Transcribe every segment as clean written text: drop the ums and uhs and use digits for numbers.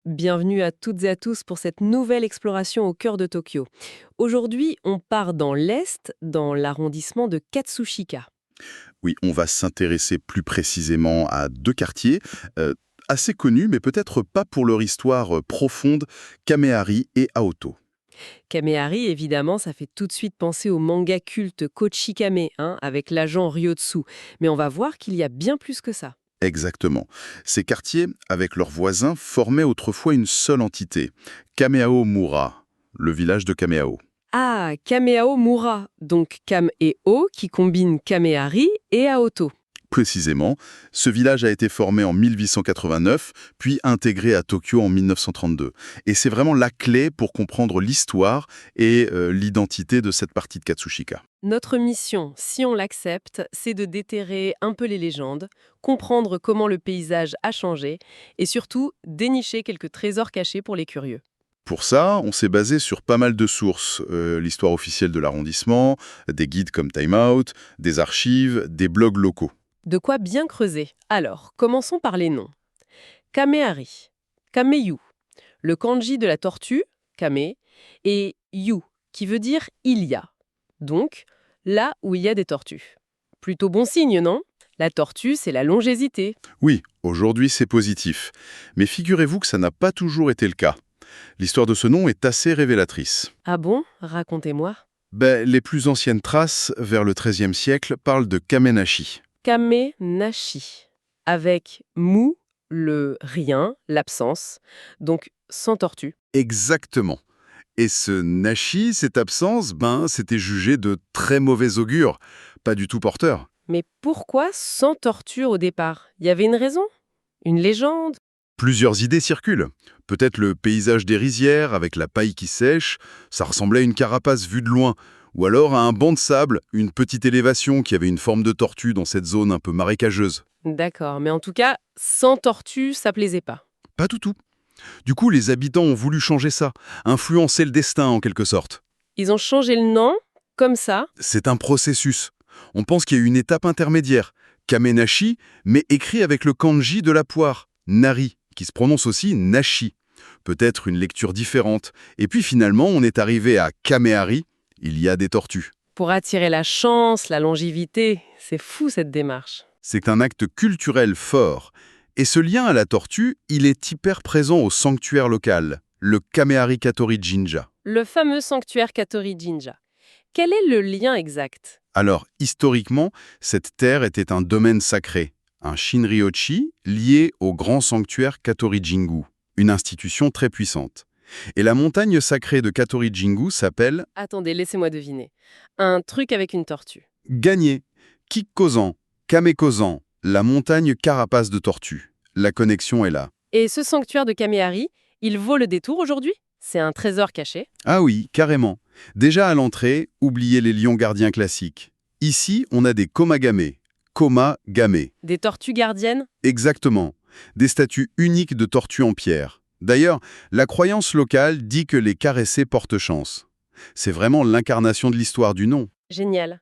Bienvenue à toutes et à tous pour cette nouvelle exploration au cœur de Tokyo. Aujourd'hui, on part dans l'Est, dans l'arrondissement de Katsushika. Oui, on va s'intéresser plus précisément à deux quartiers, assez connus, mais peut-être pas pour leur histoire profonde, Kamehari et Aoto. Kamehari, évidemment, ça fait tout de suite penser au manga culte Kochikame, avec l'agent Ryotsu. Mais on va voir qu'il y a bien plus que ça. Exactement. Ces quartiers, avec leurs voisins, formaient autrefois une seule entité, Kameao-mura, le village de Kameao. Ah, Kameao Mura, donc Kam et O qui combinent Kamehari et Aoto. Précisément, ce village a été formé en 1889, puis intégré à Tokyo en 1932. Et c'est vraiment la clé pour comprendre l'histoire et l'identité de cette partie de Katsushika. Notre mission, si on l'accepte, c'est de déterrer un peu les légendes, comprendre comment le paysage a changé et surtout dénicher quelques trésors cachés pour les curieux. Pour ça, on s'est basé sur pas mal de sources. L'histoire officielle de l'arrondissement, des guides comme Time Out, des archives, des blogs locaux. De quoi bien creuser. Alors, commençons par les noms. Kamehari, Kameyu, le kanji de la tortue, Kame, et Yu, qui veut dire il y a. Donc, là où il y a des tortues. Plutôt bon signe, non? La tortue, c'est la longévité. Oui, aujourd'hui c'est positif. Mais figurez-vous que ça n'a pas toujours été le cas. L'histoire de ce nom est assez révélatrice. Ah bon? Racontez-moi. Les plus anciennes traces, vers le XIIIe siècle, parlent de Kamenashi. Kame Nashi, avec Mu, le rien, l'absence, donc sans tortue. Exactement. Et ce Nashi, cette absence, c'était jugé de très mauvais augure, pas du tout porteur. Mais pourquoi sans tortue au départ? Il y avait une raison? Une légende? Plusieurs idées circulent. Peut-être le paysage des rizières avec la paille qui sèche, ça ressemblait à une carapace vue de loin. Ou alors à un banc de sable, une petite élévation qui avait une forme de tortue dans cette zone un peu marécageuse. D'accord, mais en tout cas, sans tortue, ça plaisait pas. Pas du tout. Du coup, les habitants ont voulu changer ça, influencer le destin en quelque sorte. Ils ont changé le nom, comme ça. C'est un processus. On pense qu'il y a eu une étape intermédiaire, Kamenashi, mais écrit avec le kanji de la poire, Nari, qui se prononce aussi Nashi. Peut-être une lecture différente. Et puis finalement, on est arrivé à Kamehari, il y a des tortues. Pour attirer la chance, la longévité, c'est fou cette démarche. C'est un acte culturel fort. Et ce lien à la tortue, il est hyper présent au sanctuaire local, le Kamehari Katori Jinja. Le fameux sanctuaire Katori Jinja. Quel est le lien exact? Alors, historiquement, cette terre était un domaine sacré, un Shinryochi lié au grand sanctuaire Katori Jingu, une institution très puissante. Et la montagne sacrée de Katori Jingu s'appelle Attendez, laissez-moi deviner. Un truc avec une tortue. Gagné, Kikkozan, Kamekozan, la montagne carapace de tortue. La connexion est là. Et ce sanctuaire de Kamehari, il vaut le détour aujourd'hui? C'est un trésor caché. Ah oui, carrément. Déjà à l'entrée, oubliez les lions gardiens classiques. Ici, on a des komagame, koma-game. Des tortues gardiennes? Exactement. Des statues uniques de tortues en pierre. D'ailleurs, la croyance locale dit que les caresser portent chance. C'est vraiment l'incarnation de l'histoire du nom. Génial.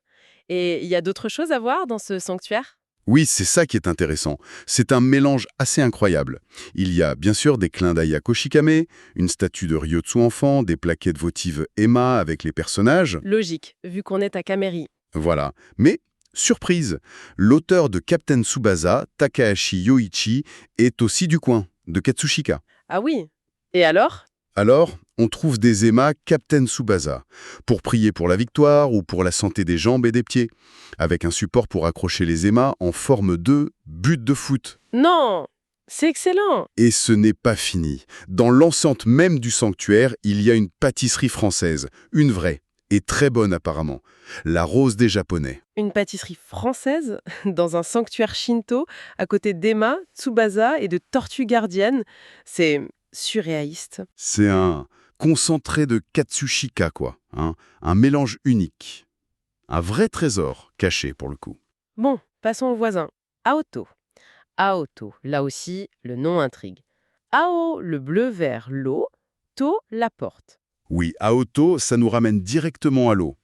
Et il y a d'autres choses à voir dans ce sanctuaire? Oui, c'est ça qui est intéressant. C'est un mélange assez incroyable. Il y a bien sûr des clins d'œil à Koshikame, une statue de Ryotsu enfant, des plaquettes votives Emma avec les personnages. Logique, vu qu'on est à Kamehari. Voilà. Mais, surprise, l'auteur de Captain Tsubasa, Takahashi Yoichi, est aussi du coin, de Katsushika. Ah oui. Et alors? Alors, on trouve des émas Captain Tsubasa, pour prier pour la victoire ou pour la santé des jambes et des pieds, avec un support pour accrocher les émas en forme de but de foot. Non! C'est excellent! Et ce n'est pas fini. Dans l'enceinte même du sanctuaire, il y a une pâtisserie française, une vraie, et très bonne apparemment, la rose des Japonais. Une pâtisserie française dans un sanctuaire shinto à côté d'Emma, Tsubasa et de tortues gardiennes. C'est surréaliste. C'est un concentré de Katsushika, quoi. Un mélange unique. Un vrai trésor caché, pour le coup. Bon, passons au voisin. Aoto. Aoto, là aussi, le nom intrigue. Ao, le bleu vert, l'eau. To, la porte. Oui, Aoto, ça nous ramène directement à l'eau.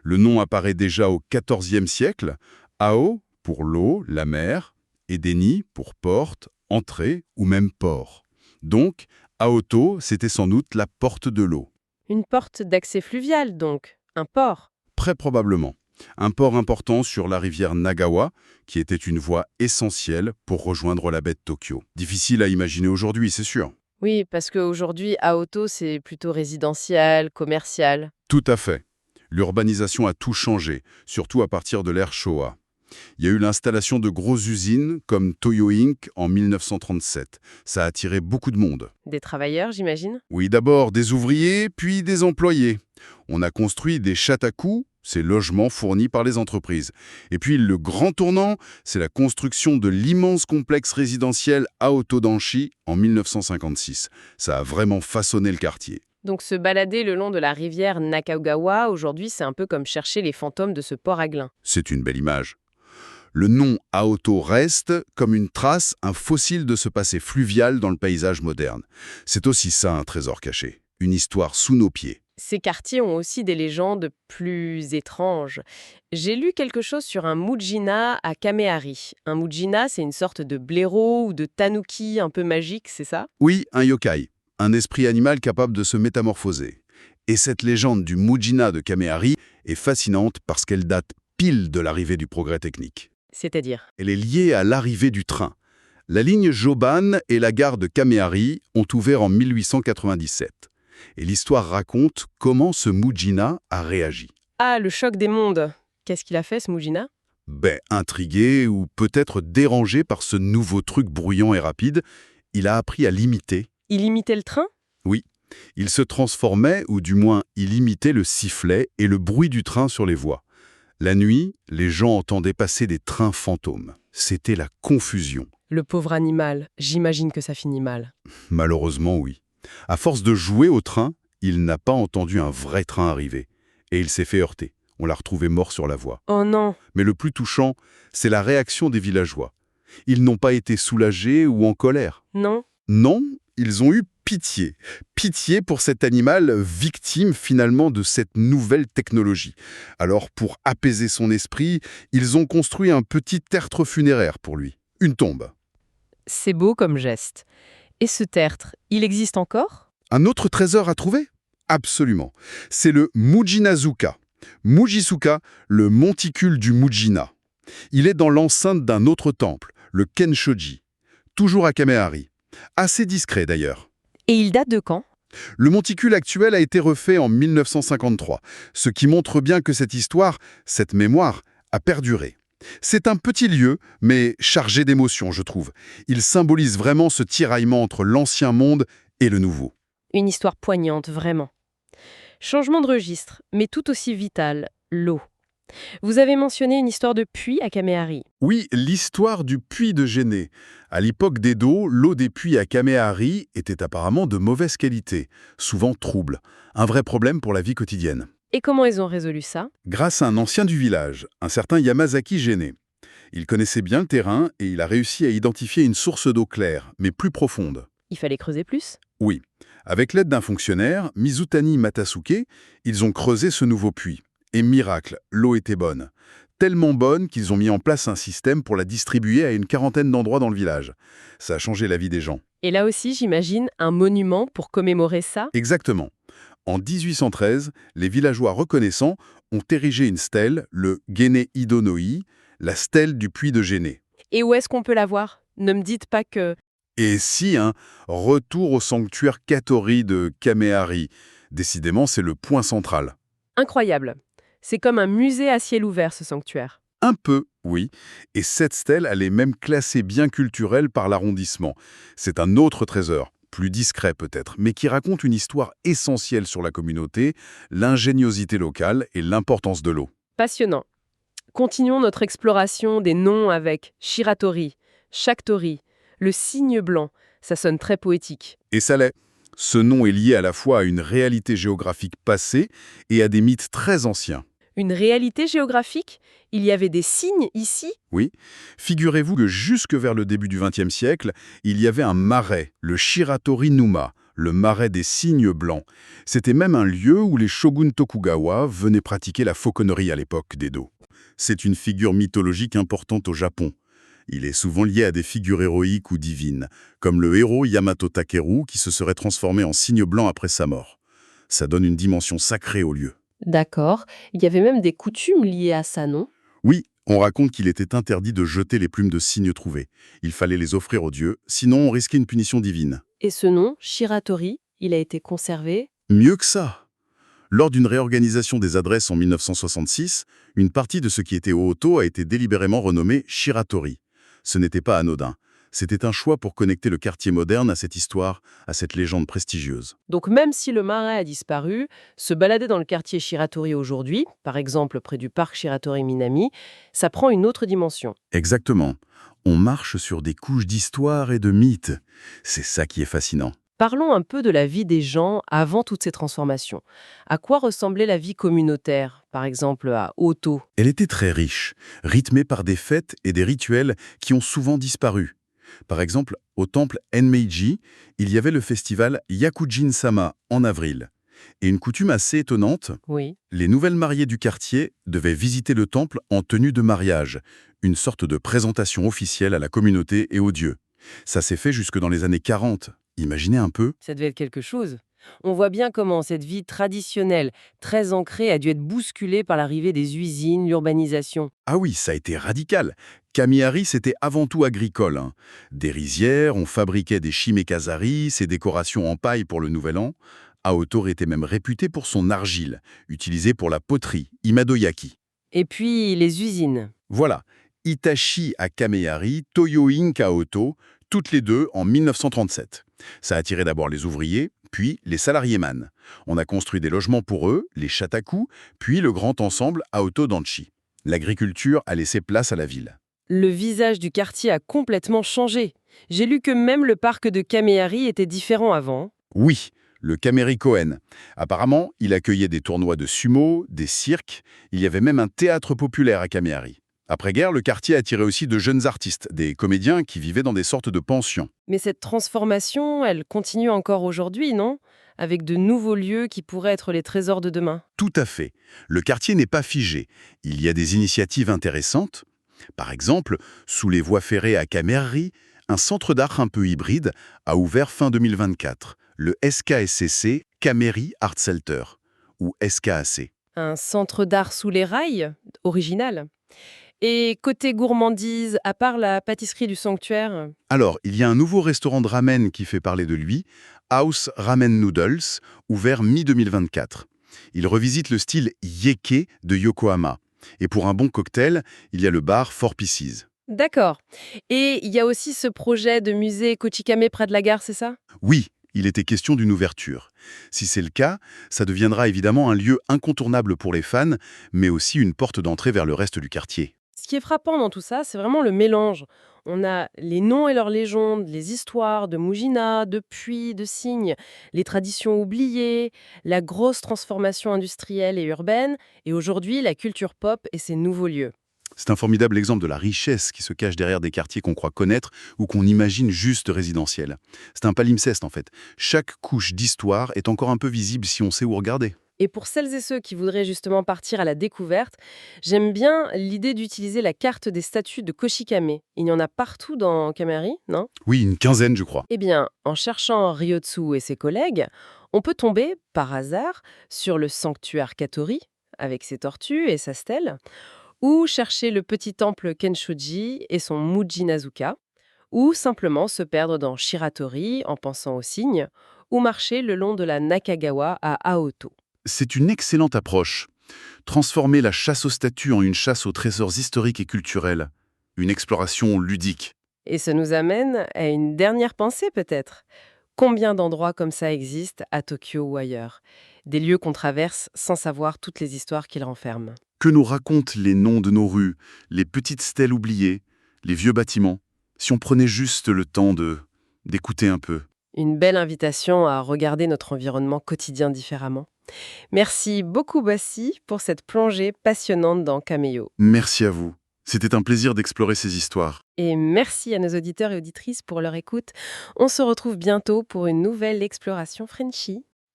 Le nom apparaît déjà au XIVe siècle. Ao, pour l'eau, la mer, et Deni, pour porte, entrée ou même port. Donc, Aoto, c'était sans doute la porte de l'eau. Une porte d'accès fluvial, donc. Un port. Très probablement. Un port important sur la rivière Nagawa, qui était une voie essentielle pour rejoindre la baie de Tokyo. Difficile à imaginer aujourd'hui, c'est sûr. Oui, parce qu'aujourd'hui, Aoto, c'est plutôt résidentiel, commercial. Tout à fait. L'urbanisation a tout changé, surtout à partir de l'ère Showa. Il y a eu l'installation de grosses usines comme Toyo Inc. en 1937. Ça a attiré beaucoup de monde. Des travailleurs, j'imagine? Oui, d'abord des ouvriers, puis des employés. On a construit des chataku, ces logements fournis par les entreprises. Et puis le grand tournant, c'est la construction de l'immense complexe résidentiel Aoto-danshi en 1956. Ça a vraiment façonné le quartier. Donc se balader le long de la rivière Nakagawa, aujourd'hui, c'est un peu comme chercher les fantômes de ce port à Glin. C'est une belle image. Le nom Aoto reste comme une trace, un fossile de ce passé fluvial dans le paysage moderne. C'est aussi ça un trésor caché, une histoire sous nos pieds. Ces quartiers ont aussi des légendes plus étranges. J'ai lu quelque chose sur un Mujina à Kamehari. Un Mujina, c'est une sorte de blaireau ou de tanuki un peu magique, c'est ça? Oui, un yokai, un esprit animal capable de se métamorphoser. Et cette légende du Mujina de Kamehari est fascinante parce qu'elle date pile de l'arrivée du progrès technique. C'est-à-dire? Elle est liée à l'arrivée du train. La ligne Joban et la gare de Kamehari ont ouvert en 1897. Et l'histoire raconte comment ce Mujina a réagi. Ah, le choc des mondes. Qu'est-ce qu'il a fait, ce Mujina? Intrigué ou peut-être dérangé par ce nouveau truc bruyant et rapide, il a appris à l'imiter. Il imitait le train? Oui, il se transformait, ou du moins il imitait le sifflet et le bruit du train sur les voies. La nuit, les gens entendaient passer des trains fantômes. C'était la confusion. Le pauvre animal. J'imagine que ça finit mal. Malheureusement, oui. À force de jouer au train, il n'a pas entendu un vrai train arriver. Et il s'est fait heurter. On l'a retrouvé mort sur la voie. Oh non! Mais le plus touchant, c'est la réaction des villageois. Ils n'ont pas été soulagés ou en colère. Non? Non, ils ont eu pitié. Pitié pour cet animal victime finalement de cette nouvelle technologie. Alors pour apaiser son esprit, ils ont construit un petit tertre funéraire pour lui. Une tombe. C'est beau comme geste. Et ce tertre, il existe encore? Un autre trésor à trouver? Absolument. C'est le Mujinazuka. Mujisuka, le monticule du Mujina. Il est dans l'enceinte d'un autre temple, le Kenshoji. Toujours à Kamehari. Assez discret d'ailleurs. Et il date de quand? Le monticule actuel a été refait en 1953, ce qui montre bien que cette histoire, cette mémoire, a perduré. C'est un petit lieu, mais chargé d'émotions, je trouve. Il symbolise vraiment ce tiraillement entre l'ancien monde et le nouveau. Une histoire poignante, vraiment. Changement de registre, mais tout aussi vital, l'eau. Vous avez mentionné une histoire de puits à Kamehari. Oui, l'histoire du puits de Géné. À l'époque d'Edo, l'eau des puits à Kamehari était apparemment de mauvaise qualité, souvent trouble. Un vrai problème pour la vie quotidienne. Et comment ils ont résolu ça? Grâce à un ancien du village, un certain Yamazaki Géné. Il connaissait bien le terrain et il a réussi à identifier une source d'eau claire, mais plus profonde. Il fallait creuser plus? Oui. Avec l'aide d'un fonctionnaire, Mizutani Matasuke, ils ont creusé ce nouveau puits. Et miracle, l'eau était bonne. Tellement bonne qu'ils ont mis en place un système pour la distribuer à une quarantaine d'endroits dans le village. Ça a changé la vie des gens. Et là aussi, j'imagine, un monument pour commémorer ça? Exactement. En 1813, les villageois reconnaissants ont érigé une stèle, le Gene Idonoi, la stèle du puits de Géné. Et où est-ce qu'on peut la voir? Ne me dites pas que... Et si, retour au sanctuaire Katori de Kamehari. Décidément, c'est le point central. Incroyable. C'est comme un musée à ciel ouvert, ce sanctuaire. Un peu, oui. Et cette stèle, elle est même classée bien culturelle par l'arrondissement. C'est un autre trésor, plus discret peut-être, mais qui raconte une histoire essentielle sur la communauté, l'ingéniosité locale et l'importance de l'eau. Passionnant. Continuons notre exploration des noms avec Shiratori, Shaktori, le cygne blanc. Ça sonne très poétique. Et ça l'est. Ce nom est lié à la fois à une réalité géographique passée et à des mythes très anciens. Une réalité géographique? Il y avait des cygnes ici? Oui. Figurez-vous que jusque vers le début du XXe siècle, il y avait un marais, le Shiratori-numa, le marais des cygnes blancs. C'était même un lieu où les shoguns Tokugawa venaient pratiquer la fauconnerie à l'époque d'Edo. C'est une figure mythologique importante au Japon. Il est souvent lié à des figures héroïques ou divines, comme le héros Yamato Takeru qui se serait transformé en cygne blanc après sa mort. Ça donne une dimension sacrée au lieu. D'accord. Il y avait même des coutumes liées à ça, non? Oui, on raconte qu'il était interdit de jeter les plumes de cygne trouvées. Il fallait les offrir aux dieux, sinon on risquait une punition divine. Et ce nom, Shiratori, il a été conservé? Mieux que ça. Lors d'une réorganisation des adresses en 1966, une partie de ce qui était Ohoto a été délibérément renommée Shiratori. Ce n'était pas anodin. C'était un choix pour connecter le quartier moderne à cette histoire, à cette légende prestigieuse. Donc même si le marais a disparu, se balader dans le quartier Shiratori aujourd'hui, par exemple près du parc Shiratori Minami, ça prend une autre dimension. Exactement. On marche sur des couches d'histoire et de mythes. C'est ça qui est fascinant. Parlons un peu de la vie des gens avant toutes ces transformations. À quoi ressemblait la vie communautaire, par exemple à Oto? Elle était très riche, rythmée par des fêtes et des rituels qui ont souvent disparu. Par exemple, au temple Enmeiji, il y avait le festival Yakujin-sama en avril. Et une coutume assez étonnante, Oui. les nouvelles mariées du quartier devaient visiter le temple en tenue de mariage, une sorte de présentation officielle à la communauté et aux dieux. Ça s'est fait jusque dans les années 40. Imaginez un peu. Ça devait être quelque chose. On voit bien comment cette vie traditionnelle, très ancrée, a dû être bousculée par l'arrivée des usines, l'urbanisation. Ah oui, ça a été radical. Kamihari, c'était avant tout agricole, hein. Des rizières, on fabriquait des shimekazari, ces décorations en paille pour le Nouvel An. Aoto était même réputé pour son argile, utilisée pour la poterie, imadoyaki. Et puis les usines. Voilà, Itachi à Kamehari, Toyo Inc à Aoto, toutes les deux en 1937. Ça a attiré d'abord les ouvriers, puis les salariés man. On a construit des logements pour eux, les Shataku, puis le grand ensemble Aoto Danchi. L'agriculture a laissé place à la ville. Le visage du quartier a complètement changé. J'ai lu que même le parc de Kamehari était différent avant. Oui, le Kamehari Koen. Apparemment, il accueillait des tournois de sumo, des cirques, il y avait même un théâtre populaire à Kamehari. Après-guerre, le quartier attirait aussi de jeunes artistes, des comédiens qui vivaient dans des sortes de pensions. Mais cette transformation, elle continue encore aujourd'hui, non? Avec de nouveaux lieux qui pourraient être les trésors de demain. Tout à fait. Le quartier n'est pas figé. Il y a des initiatives intéressantes. Par exemple, sous les voies ferrées à Kamehari, un centre d'art un peu hybride a ouvert fin 2024, le SKSCC Kamehari Art Center, ou SKAC. Un centre d'art sous les rails, original. Et côté gourmandise, à part la pâtisserie du sanctuaire? Alors, il y a un nouveau restaurant de ramen qui fait parler de lui, House Ramen Noodles, ouvert mi-2024. Il revisite le style Yeke de Yokohama. Et pour un bon cocktail, il y a le bar Four Pieces. D'accord. Et il y a aussi ce projet de musée Kochikame près de la gare, c'est ça? Oui, il était question d'une ouverture. Si c'est le cas, ça deviendra évidemment un lieu incontournable pour les fans, mais aussi une porte d'entrée vers le reste du quartier. Ce qui est frappant dans tout ça, c'est vraiment le mélange. On a les noms et leurs légendes, les histoires de Mujina, de puits, de cygnes, les traditions oubliées, la grosse transformation industrielle et urbaine, et aujourd'hui la culture pop et ses nouveaux lieux. C'est un formidable exemple de la richesse qui se cache derrière des quartiers qu'on croit connaître ou qu'on imagine juste résidentiels. C'est un palimpseste en fait. Chaque couche d'histoire est encore un peu visible si on sait où regarder. Et pour celles et ceux qui voudraient justement partir à la découverte, j'aime bien l'idée d'utiliser la carte des statues de Koshikame. Il y en a partout dans Kamehari, non? Oui, une quinzaine je crois. Eh bien, en cherchant Ryotsu et ses collègues, on peut tomber, par hasard, sur le sanctuaire Katori, avec ses tortues et sa stèle, ou chercher le petit temple Kenshoji et son Mujinazuka, ou simplement se perdre dans Shiratori en pensant aux cygnes, ou marcher le long de la Nakagawa à Aoto. C'est une excellente approche. Transformer la chasse aux statues en une chasse aux trésors historiques et culturels. Une exploration ludique. Et ça nous amène à une dernière pensée peut-être. Combien d'endroits comme ça existent à Tokyo ou ailleurs? Des lieux qu'on traverse sans savoir toutes les histoires qu'ils renferment. Que nous racontent les noms de nos rues, les petites stèles oubliées, les vieux bâtiments, si on prenait juste le temps d'écouter un peu. Une belle invitation à regarder notre environnement quotidien différemment. Merci beaucoup Bassi pour cette plongée passionnante dans Kameo. Merci à vous. C'était un plaisir d'explorer ces histoires. Et merci à nos auditeurs et auditrices pour leur écoute. On se retrouve bientôt pour une nouvelle exploration Frenchy.